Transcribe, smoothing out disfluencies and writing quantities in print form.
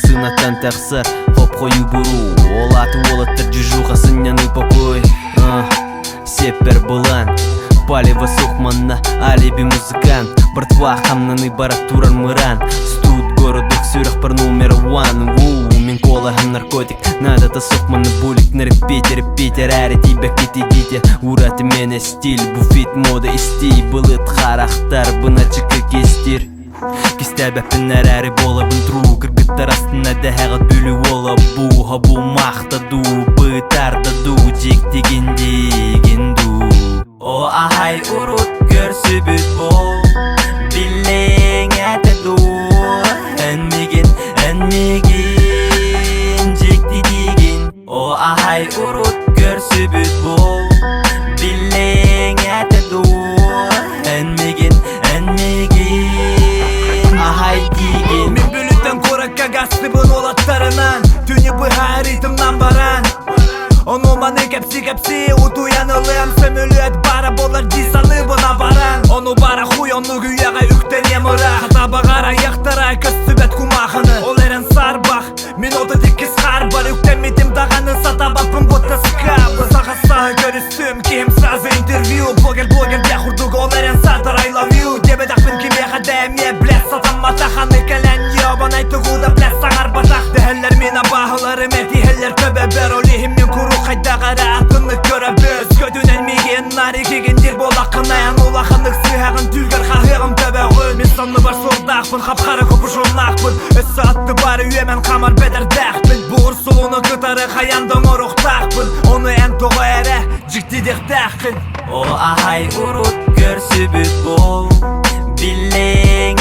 сынаттан тахса хоп хою буру олаты олаттар жужуха сынняны покой сепер булан палево сухманна алиби музыкант братва хамнаны барак туран мыран студ городок сюрах пар номер 1 мен колагам наркотик надо та сухманы булик на репетер ари тебя кити ураты мене стиль буфит мода и стиль былыт харахтар быначы кестир Кистәбәппен нәрәре болабын тру Кіргіттар астына дәғат бөлі олап Бу мақта ду, бұтарда ду Жек деген ду О ахай урут көрсі бүт бол Білең әті ду Әнмеген Жек деген О ахай урут көрсі бүт бол Білең әті ду Әнмеген Мен бөліттен қоракка ғасты бұн олаттарынан Түні бұға ритмнан баран Оны маны кәпси Уту янылым сөмілет бара болар дисаны бұна баран Оны бара хуй, оны күйяға үктен еміра Қатаба ғара яқтара көсті бәт кумақыны Ол әрін сарбақ, мен оты теккіз қар бар Үктен метім дағаны сатабапын бұтты скабы Сағасағы көрістім, кем сразу интервью Блогер бе құрдығы ол әрін сатыр I love you Дебе дақпын кеме қадәме бләт сатам матаханы кәлән ебан айтығуда бләт саңар батақ Дәхәлләр мена бағылары мәтихәлләр төбе бәр Олейхім мен құру қайдағары ақтыны көрі біз Көдінен меген нари кегендер болақын аян Олақынық сыйағын түлгір қағығым төбе ғыл Мен санны бар солдақпын, қапқары көпі жолнақпын Өссі атты бары өмен қамар бәдір дәқпін Бұғыр сұлуны қытары қаяндан ұрықтақпын Оны ән тоғы әрі жіктедек дәқін О ахай урут көрсі бүт бол Білең